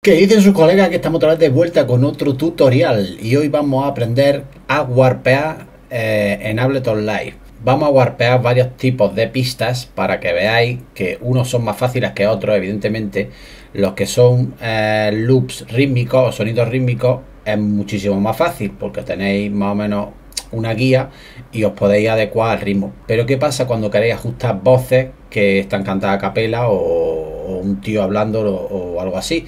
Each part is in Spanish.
¿Qué dicen sus colegas? Que estamos otra vez de vuelta con otro tutorial y hoy vamos a aprender a warpear en Ableton Live. Vamos a warpear varios tipos de pistas para que veáis que unos son más fáciles que otros. Evidentemente los que son loops rítmicos o sonidos rítmicos es muchísimo más fácil porque tenéis más o menos una guía y os podéis adecuar al ritmo. Pero ¿qué pasa cuando queréis ajustar voces que están cantadas a capela o un tío hablando o algo así?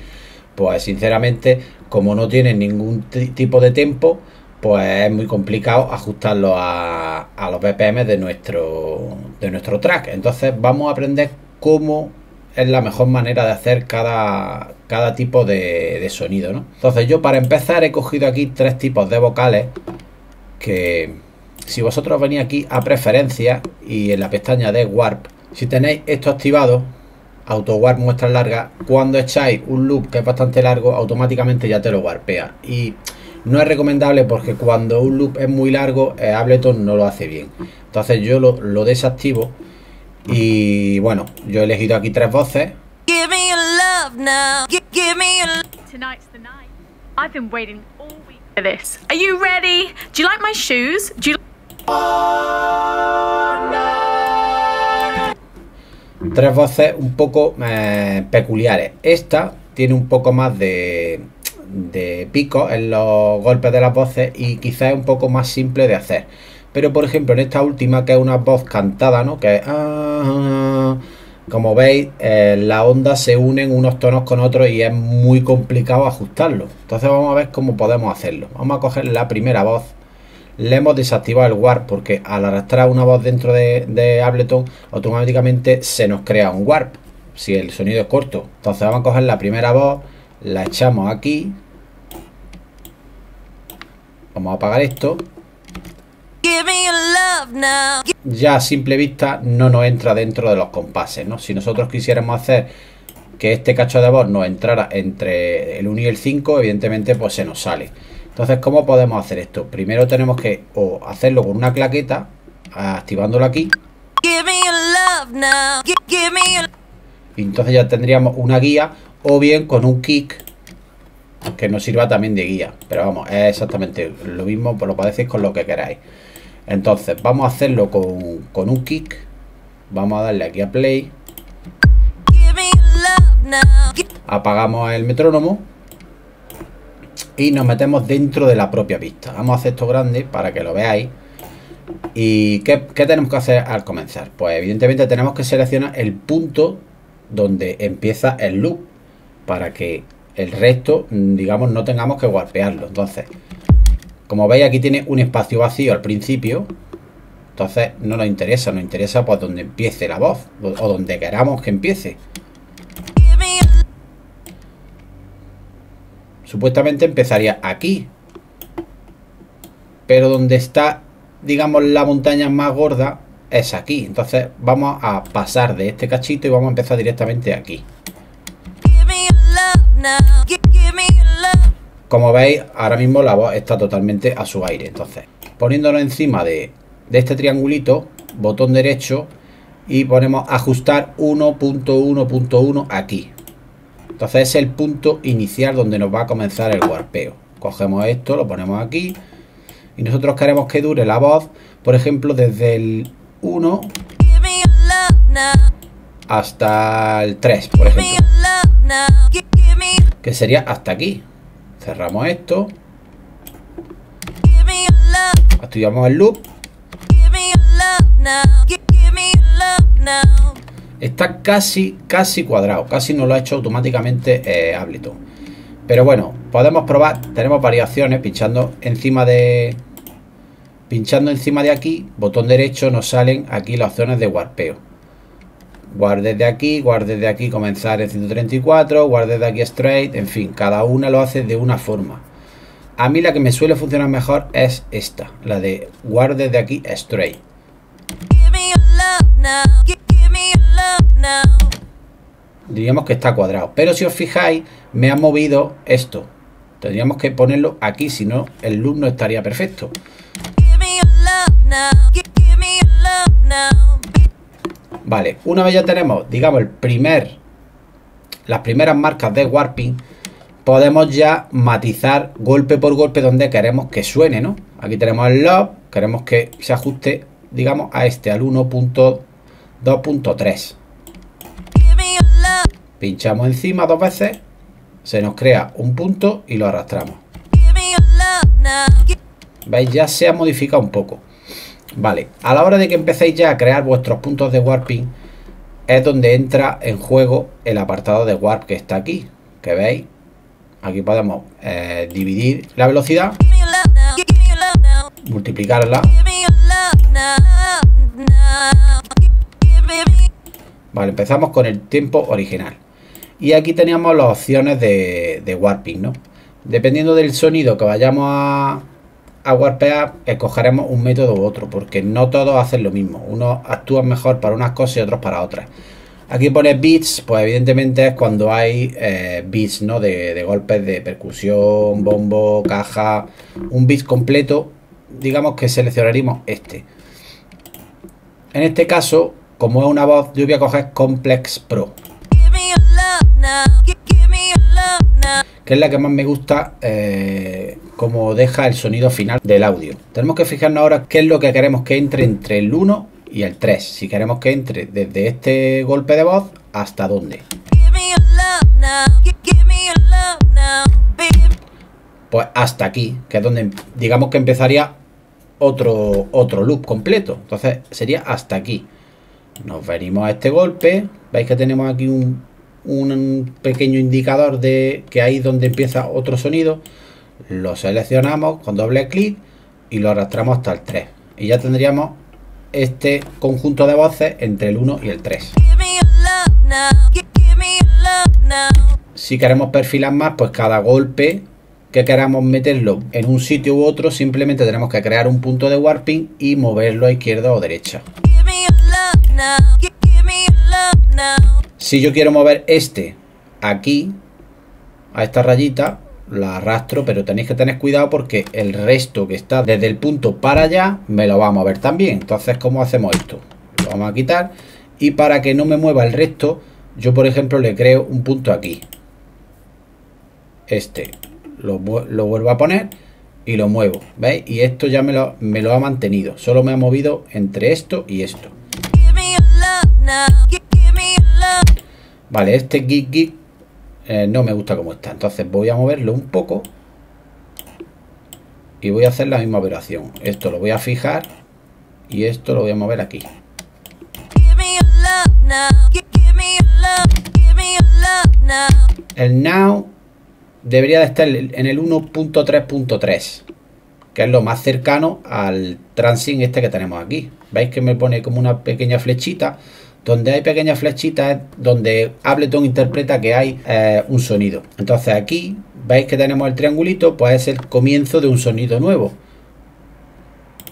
Pues sinceramente, como no tienen ningún tipo de tempo, pues es muy complicado ajustarlo a los BPM de nuestro track. Entonces vamos a aprender cómo es la mejor manera de hacer cada tipo de sonido, ¿no? Entonces yo, para empezar, he cogido aquí tres tipos de vocales que, si vosotros venís aquí a preferencias y en la pestaña de Warp, si tenéis esto activado, Auto Warp muestras largas, cuando echáis un loop que es bastante largo, automáticamente ya te lo warpea. Y no es recomendable porque cuando un loop es muy largo, Ableton no lo hace bien. Entonces yo lo desactivo. Y bueno, yo he elegido aquí tres voces. Give me your love now. Give me your love. Tonight's the night. I've been waiting all week for this. Are you ready? Do you like my shoes? Do you Tres voces un poco peculiares. Esta tiene un poco más de pico en los golpes de las voces y quizás es un poco más simple de hacer. Pero por ejemplo en esta última, que es una voz cantada, ¿no? Que es como veis, las ondas se unen unos tonos con otros y es muy complicado ajustarlo. Entonces vamos a ver cómo podemos hacerlo. Vamos a coger la primera voz. Le hemos desactivado el warp porque al arrastrar una voz dentro de Ableton, automáticamente se nos crea un warp si el sonido es corto. Entonces vamos a coger la primera voz, la echamos aquí. Vamos a apagar esto. Give me your love now. Ya a simple vista no nos entra dentro de los compases, ¿no? Si nosotros quisiéramos hacer que este cacho de voz nos entrara entre el 1 y el 5, evidentemente pues se nos sale. Entonces, ¿cómo podemos hacer esto? Primero tenemos que hacerlo con una claqueta, activándolo aquí. Give me your love now. Give me your... Y entonces ya tendríamos una guía, o bien con un kick que nos sirva también de guía. Pero vamos, es exactamente lo mismo, pues lo podéis hacer con lo que queráis. Entonces vamos a hacerlo con un kick. Vamos a darle aquí a play. Give me your love now. Apagamos el metrónomo y nos metemos dentro de la propia pista. Vamos a hacer esto grande para que lo veáis. ¿Y qué tenemos que hacer al comenzar? Pues evidentemente tenemos que seleccionar el punto donde empieza el loop para que el resto, digamos, no tengamos que warpearlo. Entonces, como veis, aquí tiene un espacio vacío al principio. Entonces no nos interesa pues donde empiece la voz o donde queramos que empiece. Supuestamente empezaría aquí, pero donde está, digamos, la montaña más gorda es aquí. Entonces vamos a pasar de este cachito y vamos a empezar directamente aquí. Como veis, ahora mismo la voz está totalmente a su aire. Entonces, poniéndolo encima de este triangulito, botón derecho, y ponemos ajustar 1.1.1 aquí. Entonces es el punto inicial donde nos va a comenzar el warpeo. Cogemos esto, lo ponemos aquí y nosotros queremos que dure la voz, por ejemplo, desde el 1 hasta el 3, por ejemplo, que sería hasta aquí. Cerramos esto, activamos el loop. Está casi cuadrado, casi nos lo ha hecho automáticamente Ableton. Pero bueno, podemos probar, tenemos variaciones pinchando encima de aquí, botón derecho, nos salen aquí las opciones de warpeo. Guardes de aquí, comenzar en 134, guardes de aquí straight, en fin, cada una lo hace de una forma. A mí la que me suele funcionar mejor es esta, la de guardes de aquí straight. Diríamos que está cuadrado, pero si os fijáis me ha movido esto. Tendríamos que ponerlo aquí, si no el loop no estaría perfecto. Vale, una vez ya tenemos, digamos, las primeras marcas de warping, podemos ya matizar golpe por golpe donde queremos que suene, ¿no? Aquí tenemos el loop, queremos que se ajuste, digamos, a este, al 1.2.3. Pinchamos encima 2 veces, se nos crea un punto y lo arrastramos. ¿Veis? Ya se ha modificado un poco. Vale, a la hora de que empecéis ya a crear vuestros puntos de warping, es donde entra en juego el apartado de warp que está aquí, que veis. Aquí podemos dividir la velocidad, multiplicarla. Vale, empezamos con el tiempo original. Y aquí teníamos las opciones de warping, ¿no? Dependiendo del sonido que vayamos a warpear, escogeremos un método u otro, porque no todos hacen lo mismo. Unos actúan mejor para unas cosas y otros para otras. Aquí pone beats, pues evidentemente es cuando hay beats, ¿no? De golpes de percusión, bombo, caja, un beat completo. Digamos que seleccionaríamos este. En este caso, como es una voz, yo voy a coger Complex Pro, que es la que más me gusta, como deja el sonido final del audio. Tenemos que fijarnos ahora qué es lo que queremos que entre el 1 y el 3. Si queremos que entre desde este golpe de voz hasta dónde. Pues hasta aquí, que es donde digamos que empezaría otro loop completo. Entonces sería hasta aquí. Nos venimos a este golpe. Veis que tenemos aquí un pequeño indicador de que ahí es donde empieza otro sonido. Lo seleccionamos con doble clic y lo arrastramos hasta el 3. Y ya tendríamos este conjunto de voces entre el 1 y el 3. Si queremos perfilar más, pues cada golpe que queramos meterlo en un sitio u otro, simplemente tenemos que crear un punto de warping y moverlo a izquierda o derecha. Si yo quiero mover este aquí, a esta rayita, la arrastro, pero tenéis que tener cuidado porque el resto que está desde el punto para allá me lo va a mover también. Entonces, ¿cómo hacemos esto? Lo vamos a quitar, y para que no me mueva el resto, yo por ejemplo le creo un punto aquí. Este lo vuelvo a poner y lo muevo, ¿veis? Y esto ya me lo ha mantenido, solo me ha movido entre esto y esto. Vale, este gig no me gusta como está, entonces voy a moverlo un poco y voy a hacer la misma operación. Esto lo voy a fijar y esto lo voy a mover aquí. El now debería de estar en el 1.3.3, que es lo más cercano al transient este que tenemos aquí. Veis que me pone como una pequeña flechita. Donde hay pequeñas flechitas es donde Ableton interpreta que hay un sonido. Entonces aquí veis que tenemos el triangulito, pues es el comienzo de un sonido nuevo.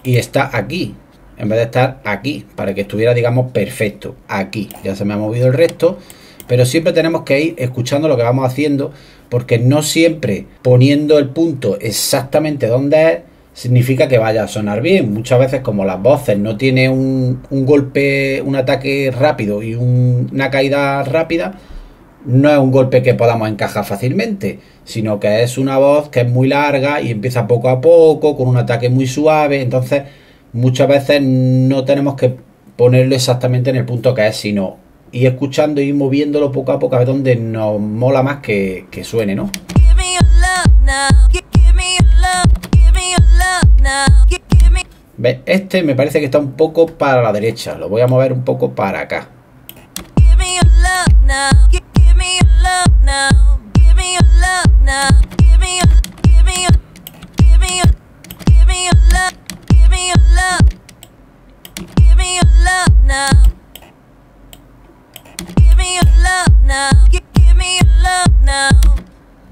Y está aquí, en vez de estar aquí, para que estuviera, digamos, perfecto. Aquí, ya se me ha movido el resto, pero siempre tenemos que ir escuchando lo que vamos haciendo, porque no siempre poniendo el punto exactamente donde es, significa que vaya a sonar bien. Muchas veces, como las voces no tienen un golpe, un ataque rápido y una caída rápida, no es un golpe que podamos encajar fácilmente, sino que es una voz que es muy larga y empieza poco a poco, con un ataque muy suave. Entonces muchas veces no tenemos que ponerlo exactamente en el punto que es, sino ir escuchando y ir moviéndolo poco a poco a ver dónde nos mola más que suene, ¿no? ¿Ves? Este me parece que está un poco para la derecha. Lo voy a mover un poco para acá.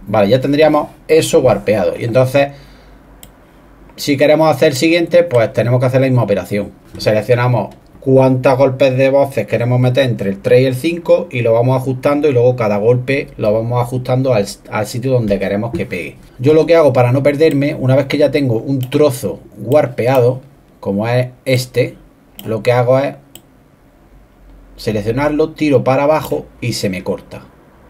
Vale, ya tendríamos eso warpeado. Y entonces, si queremos hacer el siguiente, pues tenemos que hacer la misma operación. Seleccionamos cuántos golpes de voces queremos meter entre el 3 y el 5 y lo vamos ajustando, y luego cada golpe lo vamos ajustando al sitio donde queremos que pegue. Yo lo que hago para no perderme, una vez que ya tengo un trozo warpeado, como es este, lo que hago es seleccionarlo, tiro para abajo y se me corta.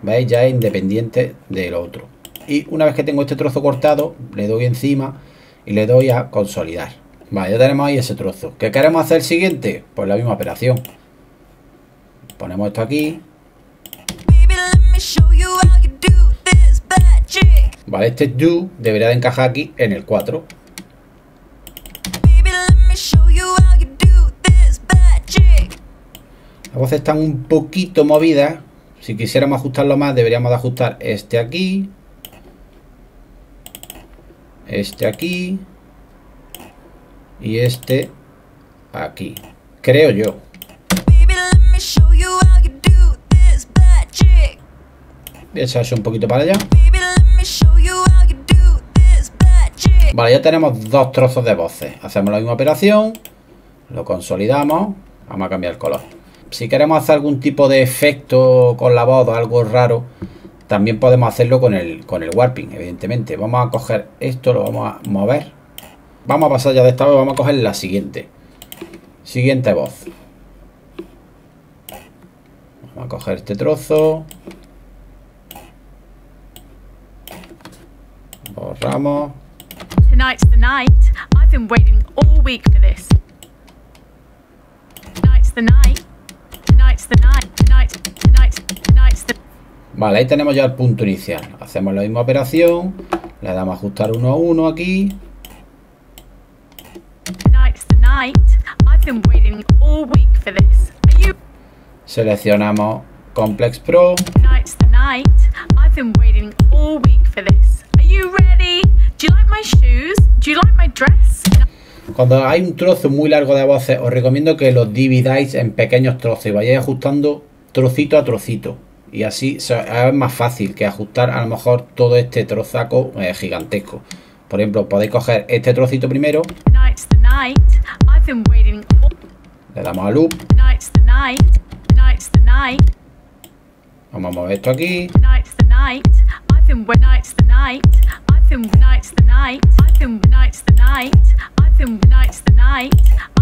¿Veis? Ya es independiente del otro. Y una vez que tengo este trozo cortado, le doy encima y le doy a consolidar. Vale, ya tenemos ahí ese trozo. ¿Qué queremos hacer siguiente? Pues la misma operación. Ponemos esto aquí. Vale, este do debería de encajar aquí en el 4. Las voces están un poquito movidas. Si quisiéramos ajustarlo más, deberíamos de ajustar este aquí, este aquí y este aquí, creo yo. Voy a echar eso un poquito para allá. Vale, ya tenemos dos trozos de voces. Hacemos la misma operación, lo consolidamos. Vamos a cambiar el color. Si queremos hacer algún tipo de efecto con la voz o algo raro, también podemos hacerlo con el warping, evidentemente. Vamos a coger esto, lo vamos a mover. Vamos a pasar ya de esta vez, vamos a coger la siguiente. Siguiente voz. Vamos a coger este trozo. Borramos. Tonight's the night. I've been waiting all week for this. Tonight's the night. Tonight's the night. Tonight's the... Vale, ahí tenemos ya el punto inicial. Hacemos la misma operación. Le damos a ajustar 1 a 1 aquí. Tonight's the night. I've been waiting all week for this. Are you... Seleccionamos Complex Pro. Tonight's the night. I've been waiting all week for this. Are you ready? Do you like my shoes? Do you like my dress? Cuando hay un trozo muy largo de voces, os recomiendo que los dividáis en pequeños trozos y vayáis ajustando trocito a trocito. Y así es más fácil que ajustar a lo mejor todo este trozaco gigantesco. Por ejemplo, podéis coger este trocito primero. Tonight's the night. I've been waiting all... Le damos a loop. Tonight's the night. Tonight's the night. Vamos a mover esto aquí. Tonight's the night. I've been... Tonight's the night. I've been... Tonight's the night. I've been... Tonight's the night. I've been... Tonight's the night.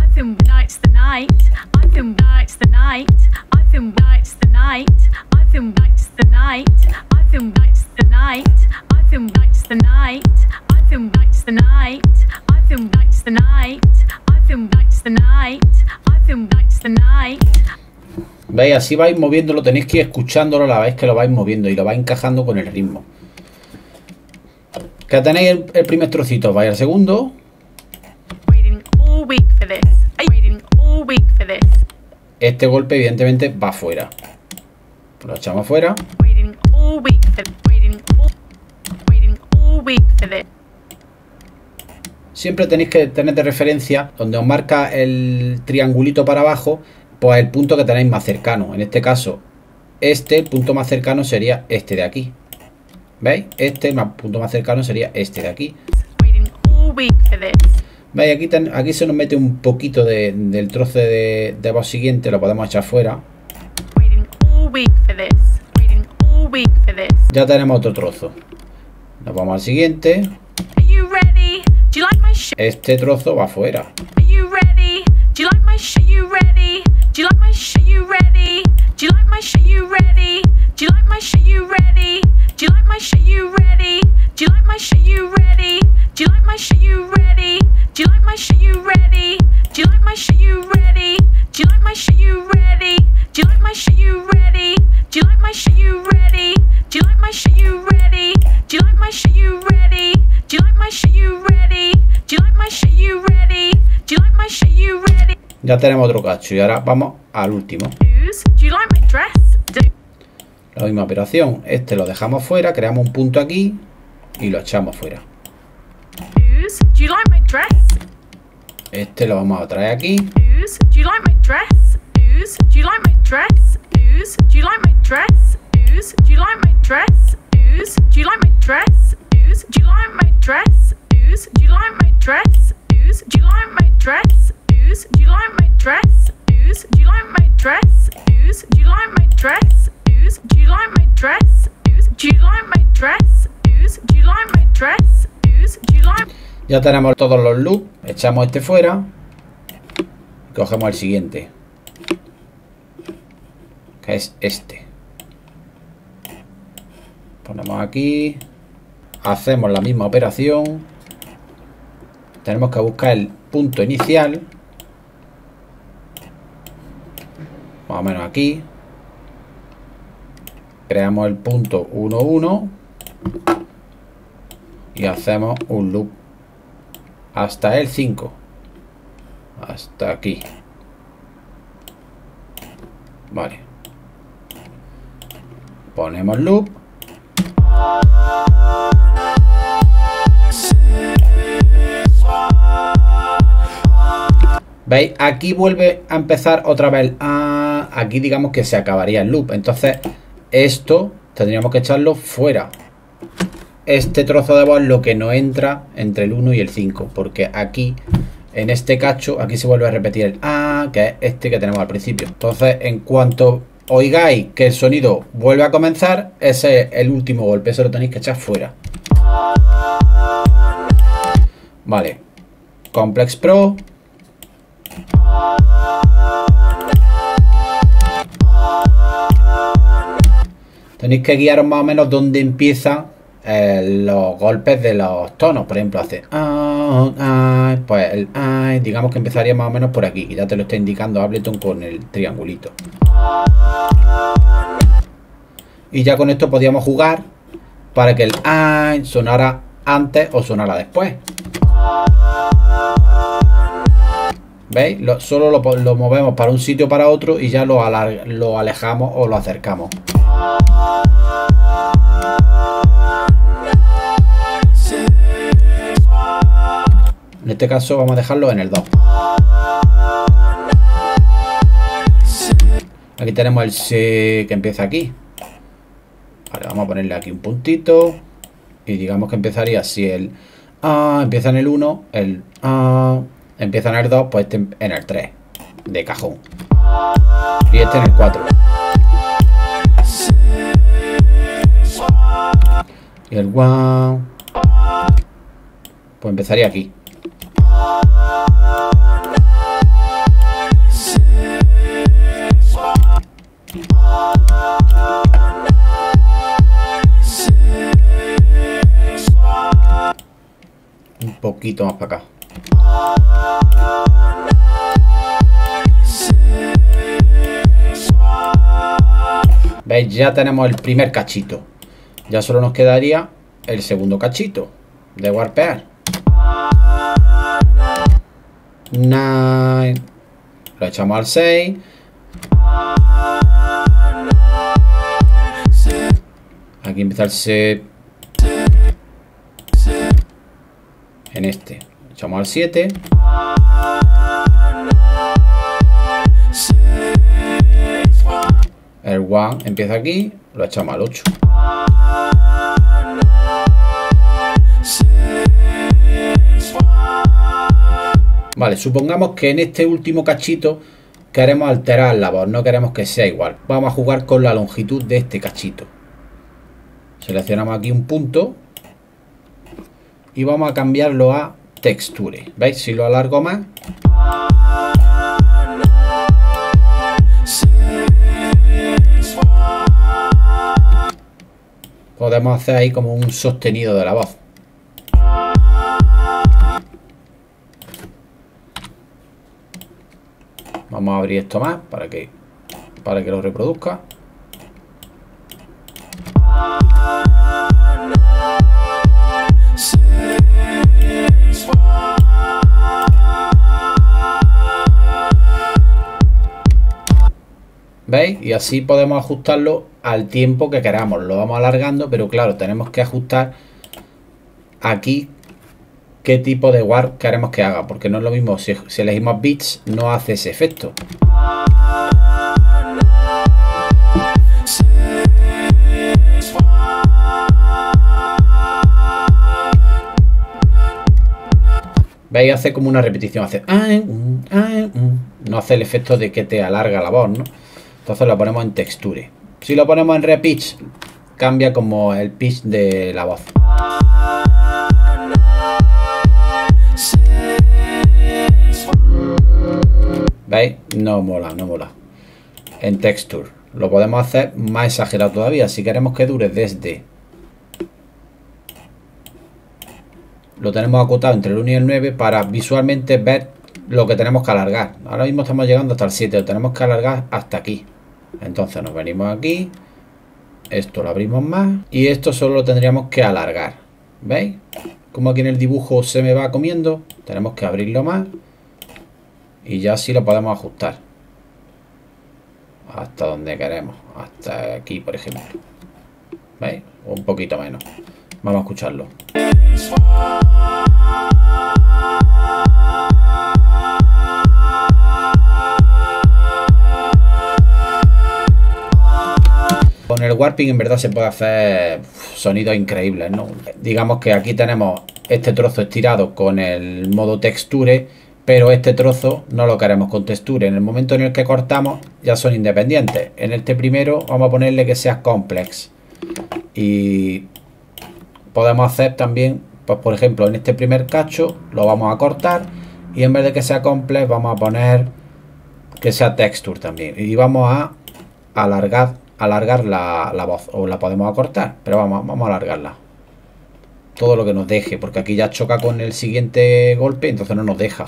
I've been... Tonight's the night. I've been... Tonight's the night. I've been... Tonight's the night. I've been... Tonight's the night. I've been... Tonight's the night. I've been... Tonight's the night. I've been... Tonight's the night. I've been... Tonight's the night. I've been... Tonight's the night. I've been... Tonight's the night. ¿Veis? Así vais moviéndolo, tenéis que ir escuchándolo, la vez que lo vais moviendo y lo vais encajando con el ritmo. Que tenéis el primer trocito, vais al segundo. Waiting all week for this. Waiting all week for this. Este golpe evidentemente va fuera. Lo echamos fuera. Waiting all week for this. Waiting all week for this. Siempre tenéis que tener de referencia donde os marca el triangulito para abajo, pues el punto que tenéis más cercano. En este caso, el punto más cercano sería este de aquí. ¿Veis? El punto más cercano sería este de aquí. Waiting all week for this. ¿Veis? Aquí se nos mete un poquito del trozo de voz siguiente, lo podemos echar fuera. Waiting all week for this. Waiting all week for this. Ya tenemos otro trozo. Nos vamos al siguiente. Are you ready? Do you like my shoes? Este trozo va fuera. Are you ready? Do you like my shoes? Are you ready? Do you like my shoes? Are you ready? Do you like my shoes? Are you ready? Do you like my shoes? Are you ready? Do you like my shoes? Are you ready? Do you like my shoes? Are you ready? Do you like my shoes? Are you ready? Do you like my shoes? Are you ready? Do you like my shoes? Are you ready? Do you like my shoes? Are you ready? Do you like my shoes? Are you ready? Do you like my shoes? Are you ready? Do you like my shoes? Are you ready? Do you like my shoes? Are you ready? Do you like my shoes? Are you ready? Do you like my shoes? Are you ready? Do you like my shoes? Are you ready? Ya tenemos otro cacho y ahora vamos al último. Do you like my dress? La misma operación. Este lo dejamos fuera, creamos un punto aquí y lo echamos fuera. Do you like my dress? Este lo vamos a traer aquí. Do you like my dress? Do you like my dress? Do you like my dress? Do you like my dress? Do you like my dress? Do you like my dress? Do you like my dress? Do you like my dress? Do you like my dress? Do you like my dress? Do you like my dress? Do you like my dress? Do you like my dress? Do you like my dress? Do you like... Ya tenemos todos los loops. Echamos este fuera. Cogemos el siguiente, que es este. Ponemos aquí. hacemos la misma operación. Tenemos que buscar el punto inicial, más o menos aquí. Creamos el punto 1, 1 y hacemos un loop hasta el 5, hasta aquí. Vale, ponemos loop. ¿Veis? Aquí vuelve a empezar otra vez. Aquí digamos que se acabaría el loop. Entonces esto tendríamos que echarlo fuera. Este trozo de voz es lo que no entra entre el 1 y el 5. Porque aquí, en este cacho, aquí se vuelve a repetir el que es este que tenemos al principio. Entonces, en cuanto oigáis que el sonido vuelve a comenzar, ese es el último golpe. Eso lo tenéis que echar fuera. Vale. Complex Pro. Tenéis que guiaros más o menos donde empiezan los golpes de los tonos. Por ejemplo, hace pues el digamos que empezaría más o menos por aquí. Y ya te lo está indicando Ableton con el triangulito. Y ya con esto podíamos jugar para que el sonara antes o sonara después. ¿Veis? Solo lo movemos para un sitio o para otro y ya lo alejamos o lo acercamos. En este caso vamos a dejarlo en el 2. Aquí tenemos el C que empieza aquí. Vale, vamos a ponerle aquí un puntito. Y digamos que empezaría si el empieza en el 1, el empieza en el 2, pues este en el 3 de cajón. Y este en el 4. Y el 1 pues empezaría aquí. Un poquito más para acá. ¿Veis? Ya tenemos el primer cachito. Ya solo nos quedaría el segundo cachito de warpear. 9. Lo echamos al 6. Aquí empieza el set. En este lo echamos al 7. El 1 empieza aquí, lo echamos al 8. Vale, supongamos que en este último cachito queremos alterar la voz, no queremos que sea igual. Vamos a jugar con la longitud de este cachito. Seleccionamos aquí un punto y vamos a cambiarlo a texture. ¿Veis? Si lo alargo más, podemos hacer ahí como un sostenido de la voz. Vamos a abrir esto más para que lo reproduzca. ¿Veis? Y así podemos ajustarlo al tiempo que queramos. Lo vamos alargando, pero claro, tenemos que ajustar aquí qué tipo de warp queremos que haga, porque no es lo mismo si elegimos bits, no hace ese efecto. ¿Veis? Hace como una repetición, hace no hace el efecto de que te alarga la voz, ¿no? Entonces lo ponemos en texture. Si lo ponemos en repitch, cambia como el pitch de la voz. ¿Veis? No mola, no mola. En texture lo podemos hacer más exagerado todavía. Si queremos que dure desde lo tenemos acotado entre el 1 y el 9 para visualmente ver lo que tenemos que alargar. Ahora mismo estamos llegando hasta el 7, lo tenemos que alargar hasta aquí. Entonces nos venimos aquí, esto lo abrimos más y esto solo lo tendríamos que alargar. ¿Veis? Como aquí en el dibujo se me va comiendo, tenemos que abrirlo más y ya así lo podemos ajustar hasta donde queremos, hasta aquí por ejemplo. ¿Veis? Un poquito menos. Vamos a escucharlo. Con el warping en verdad se puede hacer sonidos increíbles, ¿no? Digamos que aquí tenemos este trozo estirado con el modo texture, pero este trozo no lo queremos con texture. En el momento en el que cortamos ya son independientes. En este primero vamos a ponerle que sea complex. Y podemos hacer también, pues por ejemplo, en este primer cacho lo vamos a cortar y en vez de que sea complex vamos a poner que sea texture también. Y vamos a alargar la voz, o la podemos acortar, pero vamos a alargarla todo lo que nos deje, porque aquí ya choca con el siguiente golpe, entonces no nos deja.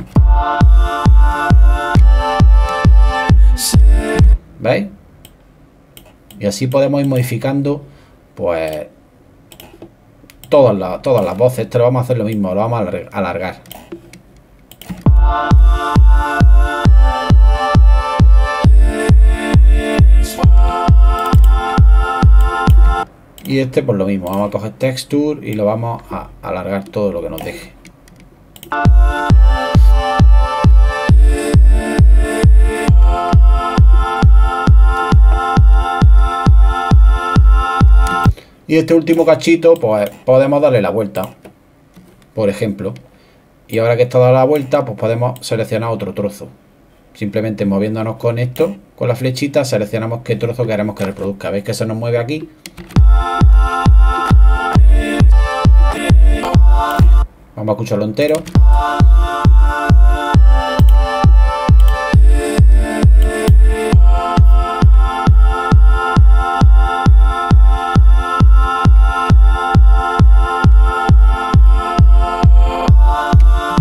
¿Veis? Y así podemos ir modificando pues todas las voces. Esto lo vamos a hacer lo mismo, lo vamos a alargar. Y este pues lo mismo, vamos a coger texture y lo vamos a alargar todo lo que nos deje. Y este último cachito pues podemos darle la vuelta, por ejemplo. Y ahora que está dada la vuelta pues podemos seleccionar otro trozo. Simplemente moviéndonos con esto, con la flechita, seleccionamos qué trozo queremos que reproduzca. ¿Veis que se nos mueve aquí? Vamos a escucharlo entero.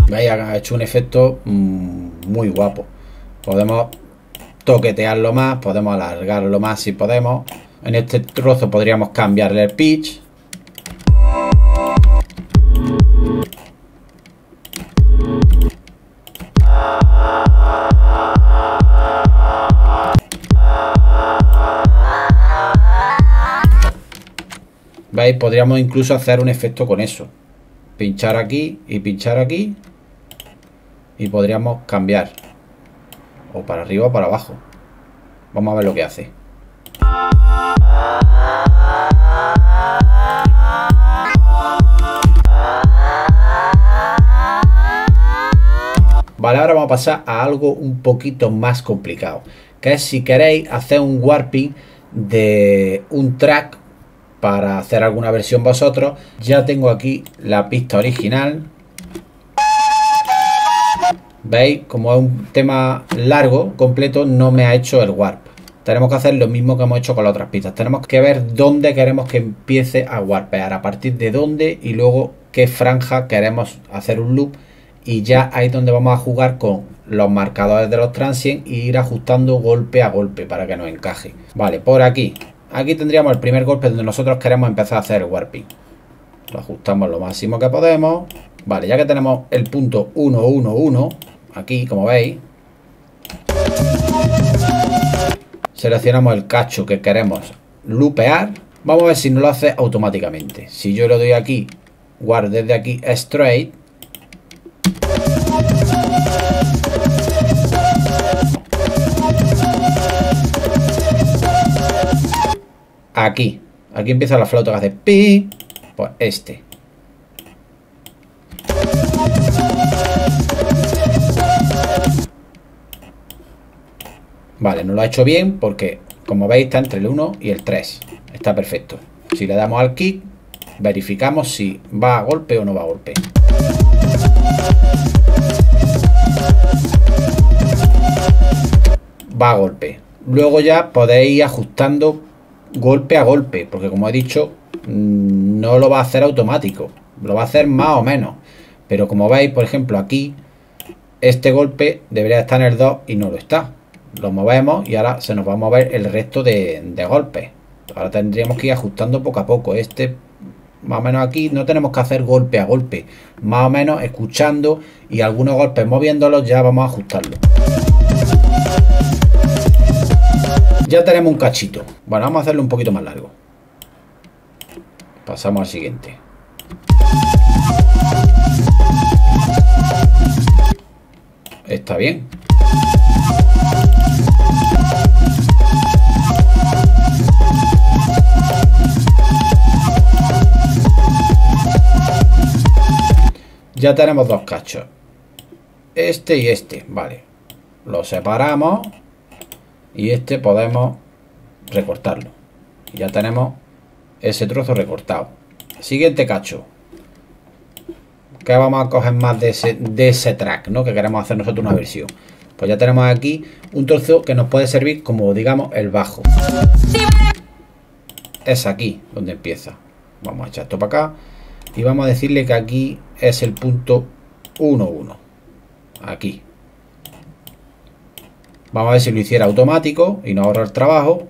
¿Veis? Ha hecho un efecto muy guapo. Podemos toquetearlo más, podemos alargarlo más si podemos. En este trozo podríamos cambiarle el pitch. ¿Veis? Podríamos incluso hacer un efecto con eso. Pinchar aquí y pinchar aquí. Y podríamos cambiar. O para arriba o para abajo. Vamos a ver lo que hace. Vale, ahora vamos a pasar a algo un poquito más complicado, que es si queréis hacer un warping de un track para hacer alguna versión vosotros. Ya tengo aquí la pista original. ¿Veis? Como es un tema largo, completo, no me ha hecho el warp. Tenemos que hacer lo mismo que hemos hecho con las otras pistas. Tenemos que ver dónde queremos que empiece a warpear, a partir de dónde, y luego qué franja queremos hacer un loop. Y ya ahí es donde vamos a jugar con los marcadores de los transients e ir ajustando golpe a golpe para que nos encaje. Vale, por aquí. Aquí tendríamos el primer golpe donde nosotros queremos empezar a hacer el warping. Lo ajustamos lo máximo que podemos. Vale, ya que tenemos el punto 1, 1, 1, aquí como veis, seleccionamos el cacho que queremos loopear. Vamos a ver si nos lo hace automáticamente. Si yo le doy aquí, guard desde aquí straight, aquí empieza la flauta que hace pi, pues este. Vale, no lo ha hecho bien porque, como veis, está entre el 1 y el 3. Está perfecto. Si le damos al kick, verificamos si va a golpe o no va a golpe. Va a golpe. Luego ya podéis ir ajustando golpe a golpe, porque como he dicho, no lo va a hacer automático. Lo va a hacer más o menos. Pero como veis, por ejemplo, aquí este golpe debería estar en el 2 y no lo está. Lo movemos y ahora se nos va a mover el resto de golpes. Ahora tendríamos que ir ajustando poco a poco. Este, más o menos aquí, no tenemos que hacer golpe a golpe. Más o menos escuchando y algunos golpes moviéndolos ya vamos a ajustarlo. Ya tenemos un cachito. Bueno, vamos a hacerlo un poquito más largo. Pasamos al siguiente. Está bien. Ya tenemos dos cachos. Este y este. Vale. Lo separamos. Y este podemos recortarlo. Y ya tenemos ese trozo recortado. Siguiente cacho. Que vamos a coger más de ese track, ¿no? Que queremos hacer nosotros una versión. Pues ya tenemos aquí un trozo que nos puede servir como, digamos, el bajo. Es aquí donde empieza. Vamos a echar esto para acá. Y vamos a decirle que aquí es el punto 1,1. Aquí. Vamos a ver si lo hiciera automático y nos ahorra el trabajo.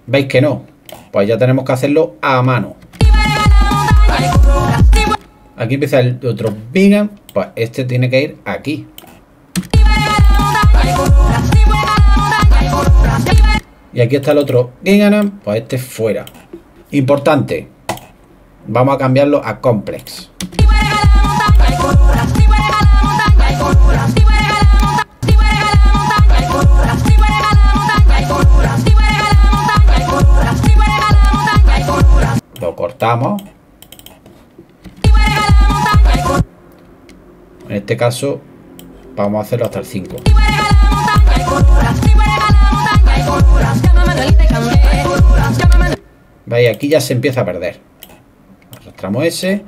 ¿Veis que no? Pues ya tenemos que hacerlo a mano. Aquí empieza el otro Bingham. Pues este tiene que ir aquí. Y aquí está el otro Bingham. Pues este fuera. Importante. Vamos a cambiarlo a complex. Lo cortamos. En este caso vamos a hacerlo hasta el 5. ¿Veis? Aquí ya se empieza a perder. Arrastramos ese.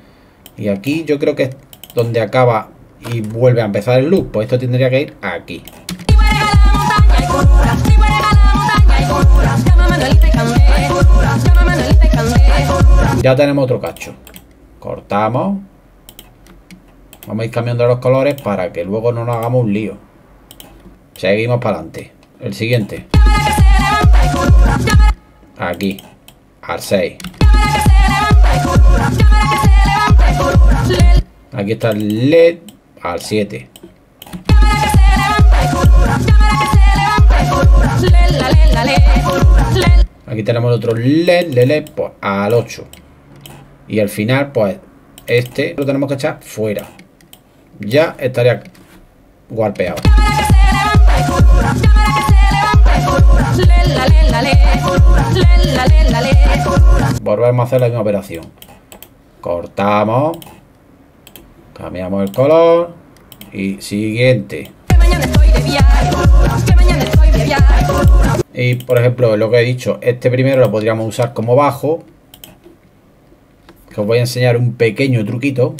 Y aquí yo creo que es donde acaba y vuelve a empezar el loop. Pues esto tendría que ir aquí. Ya tenemos otro cacho. Cortamos. Vamos a ir cambiando los colores para que luego no nos hagamos un lío. Seguimos para adelante. El siguiente. Aquí. Al 6. Aquí está el LED. Al 7. Aquí tenemos otro LED, pues al 8. Y al final, pues este lo tenemos que echar fuera. Ya estaría guarpeado. Volvemos a hacer la misma operación. Cortamos. Cambiamos el color. Y siguiente. Y por ejemplo, lo que he dicho, este primero lo podríamos usar como bajo. Que os voy a enseñar un pequeño truquito.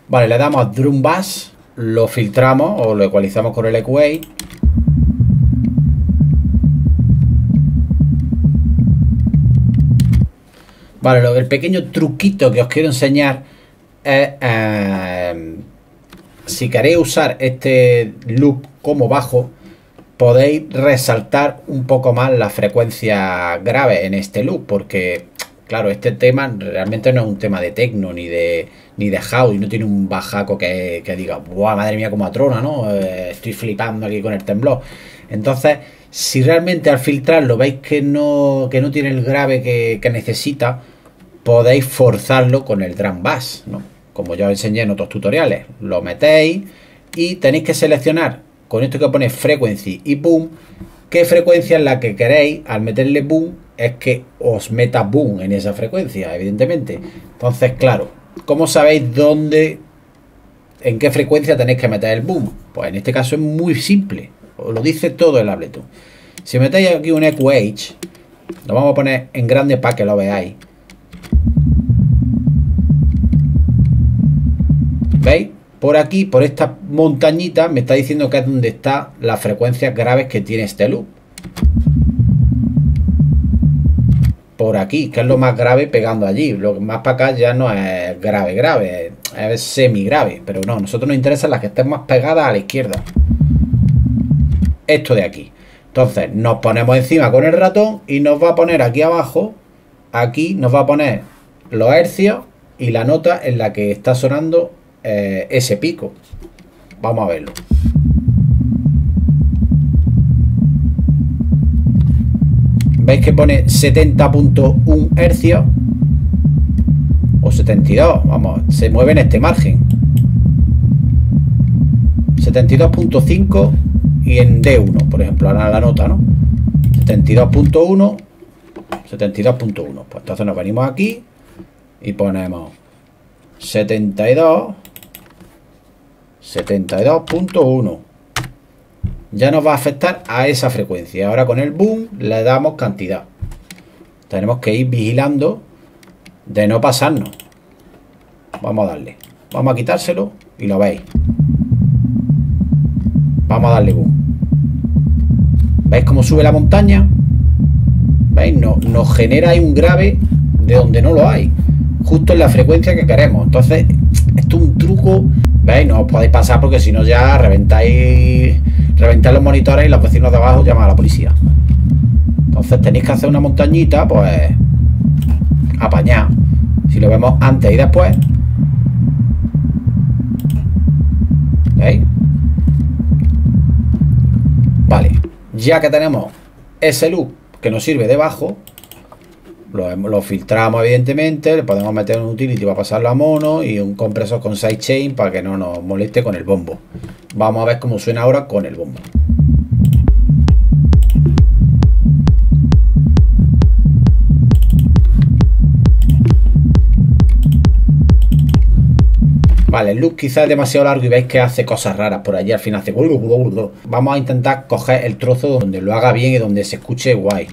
Vale, le damos a Drum Bass, lo filtramos o lo ecualizamos con el EQA. Vale, el pequeño truquito que os quiero enseñar es si queréis usar este loop como bajo, podéis resaltar un poco más la frecuencia grave en este loop, porque claro, este tema realmente no es un tema de techno ni de house, y no tiene un bajaco que diga, ¡buah, madre mía, como atrona, ¿no? Estoy flipando aquí con el temblor. Entonces, si realmente al filtrarlo veis que no tiene el grave que necesita, podéis forzarlo con el drum bass, ¿no? Como ya os enseñé en otros tutoriales. Lo metéis y tenéis que seleccionar con esto que pone frequency y boom, qué frecuencia es la que queréis. Al meterle boom es que os meta boom en esa frecuencia, evidentemente. Entonces, claro, ¿cómo sabéis en qué frecuencia tenéis que meter el boom? Pues en este caso es muy simple, os lo dice todo el Ableton. Si metéis aquí un EQH, lo vamos a poner en grande para que lo veáis. ¿Veis? Por aquí, por esta montañita, me está diciendo que es donde están las frecuencias graves que tiene este loop. por aquí, que es lo más grave pegando allí. Lo más para acá ya no es grave, es semi grave. Pero no, a nosotros nos interesan las que estén más pegadas a la izquierda. Esto de aquí. Entonces nos ponemos encima con el ratón y nos va a poner aquí abajo, aquí nos va a poner los hercios y la nota en la que está sonando ese pico. Vamos a verlo. ¿Veis que pone 70.1 hercios? O 72, vamos, se mueve en este margen. 72.5 y en D1, por ejemplo, ahora la nota, ¿no? 72.1, 72.1. Pues entonces nos venimos aquí y ponemos 72, 72.1. Ya nos va a afectar a esa frecuencia. Ahora con el boom le damos cantidad. Tenemos que ir vigilando de no pasarnos. Vamos a darle. Vamos a quitárselo y lo veis. Vamos a darle boom. ¿Veis cómo sube la montaña? ¿Veis? Nos genera ahí un grave de donde no lo hay. Justo en la frecuencia que queremos. Entonces, esto es un truco. ¿Veis? No os podéis pasar porque si no ya reventáis los monitores y los vecinos de abajo llaman a la policía. Entonces tenéis que hacer una montañita, pues apañar. Si lo vemos antes y después. ¿Veis? Vale, ya que tenemos ese loop que nos sirve debajo, lo filtramos evidentemente, le podemos meter un utility para pasarlo a mono y un compresor con sidechain para que no nos moleste con el bombo. Vamos a ver cómo suena ahora con el bombo. Vale, el loop quizás es demasiado largo y veis que hace cosas raras por allí, al final hace... Vamos a intentar coger el trozo donde lo haga bien y donde se escuche guay.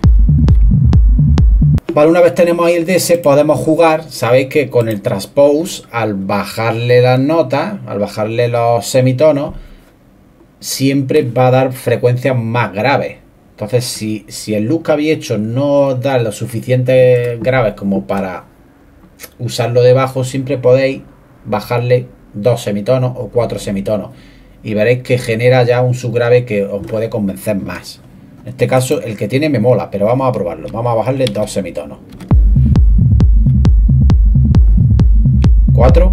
Vale, una vez tenemos ahí el DS, podemos jugar. Sabéis que con el transpose, al bajarle las notas, al bajarle los semitonos, siempre va a dar frecuencias más graves. Entonces, si el loop que habéis hecho no os da lo suficiente graves como para usarlo debajo, siempre podéis bajarle 2 semitonos o 4 semitonos y veréis que genera ya un subgrave que os puede convencer más. En este caso el que tiene me mola, pero vamos a probarlo. Vamos a bajarle 2 semitonos. 4.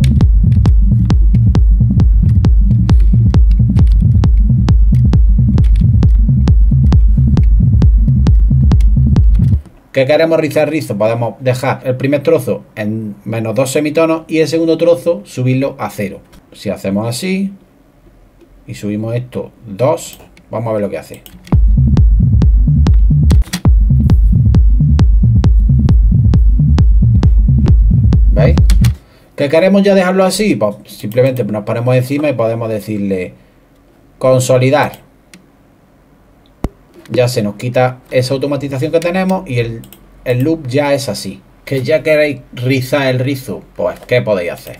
¿Qué queremos rizar rizo? Podemos dejar el primer trozo en menos 2 semitonos y el segundo trozo subirlo a 0. Si hacemos así y subimos esto 2, vamos a ver lo que hace. ¿Veis? ¿Qué queremos ya dejarlo así? Pues simplemente nos ponemos encima y podemos decirle consolidar. Ya se nos quita esa automatización que tenemos y el loop ya es así. Que ya queréis rizar el rizo, pues ¿qué podéis hacer?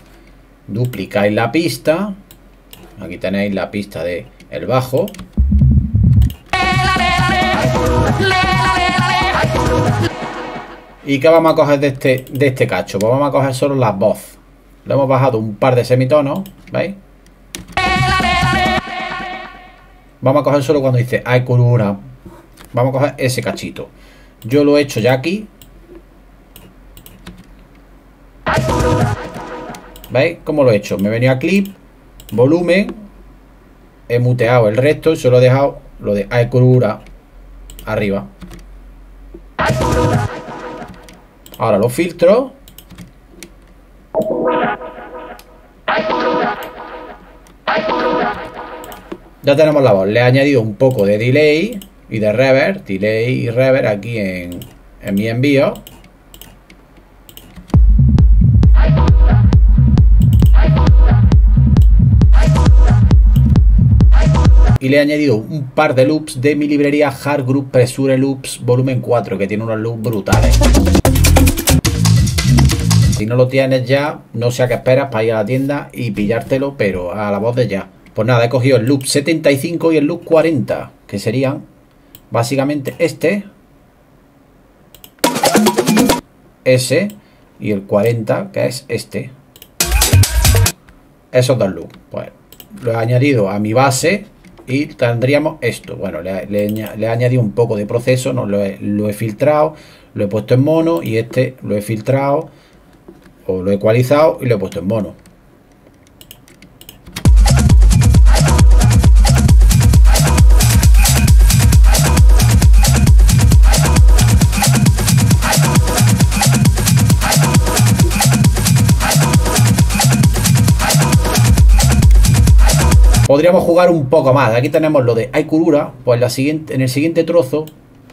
Duplicáis la pista. Aquí tenéis la pista de el bajo. ¿Y qué vamos a coger de este cacho? Pues vamos a coger solo la voz. Le hemos bajado un par de semitonos, ¿veis? Vamos a coger solo cuando dice ay curura. Vamos a coger ese cachito. Yo lo he hecho ya aquí. ¿Veis cómo lo he hecho? Me he venido a clip, volumen, he muteado el resto y solo he dejado lo de ay curura arriba. Ahora lo filtro. Ya tenemos la voz. Le he añadido un poco de delay y de reverb. Delay y reverb aquí en mi envío. Y le he añadido un par de loops de mi librería Hard Group Pressure Loops volumen 4, que tiene unos loops brutales. Si no lo tienes ya, no sé a qué esperas para ir a la tienda y pillártelo, pero a la voz de ya. Pues nada, he cogido el loop 75 y el loop 40, que serían básicamente este. ese, y el 40, que es este. Esos dos loops. Pues lo he añadido a mi base y tendríamos esto. Bueno, le he añadido un poco de proceso, no lo he filtrado, lo he puesto en mono, y este lo he filtrado o lo he ecualizado y lo he puesto en mono. Podríamos jugar un poco más. Aquí tenemos lo de Aikurura. Pues en el siguiente trozo,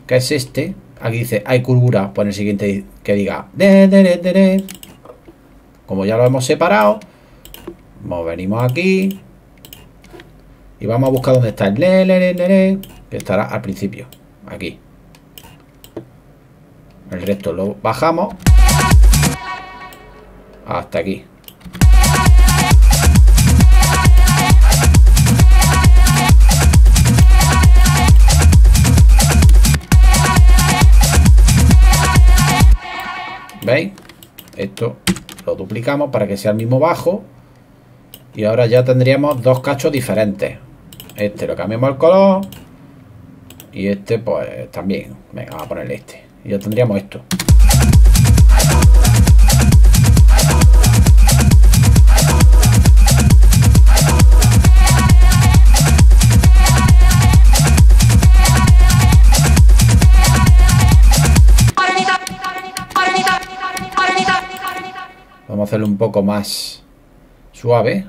que es este, aquí dice Aikurura. Pues en el siguiente que diga como ya lo hemos separado, nos venimos aquí y vamos a buscar dónde está el que estará al principio. Aquí. El resto lo bajamos hasta aquí. ¿Veis? Esto lo duplicamos para que sea el mismo bajo. Y ahora ya tendríamos dos cachos diferentes. Este lo cambiamos el color. Y este pues también. Venga, vamos a ponerle este. Y ya tendríamos esto. Vamos a hacerlo un poco más suave.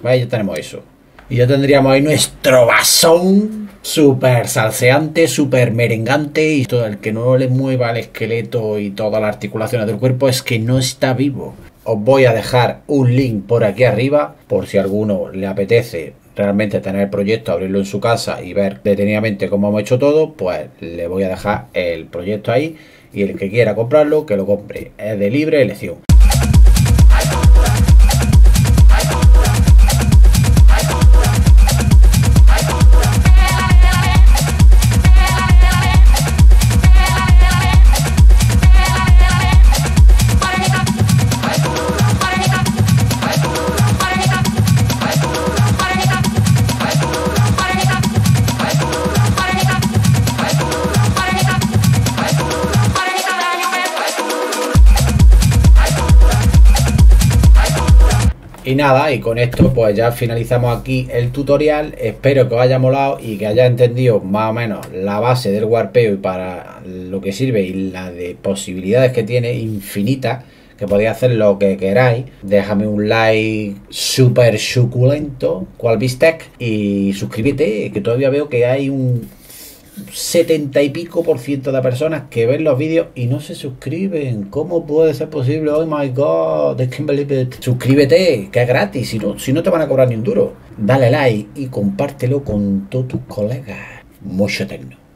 Vale, ya tenemos eso. Y ya tendríamos ahí nuestro basón súper salseante, súper merengante. Y todo el que no le mueva el esqueleto y todas las articulaciones del cuerpo es que no está vivo. Os voy a dejar un link por aquí arriba, por si a alguno le apetece realmente tener el proyecto, abrirlo en su casa y ver detenidamente cómo hemos hecho todo. Pues le voy a dejar el proyecto ahí, y el que quiera comprarlo, que lo compre. Es de libre elección. Y nada, y con esto pues ya finalizamos aquí el tutorial. Espero que os haya molado y que hayáis entendido más o menos la base del warpeo y para lo que sirve, y la de posibilidades que tiene infinitas, que podéis hacer lo que queráis. Déjame un like súper suculento, cual bistec, y suscríbete, que todavía veo que hay un 70 y pico % de personas que ven los vídeos y no se suscriben. ¿Cómo puede ser posible? Oh my god, I can't believe it. Suscríbete, que es gratis, si no te van a cobrar ni un duro. Dale like y compártelo con todos tus colegas. Mucho tecno.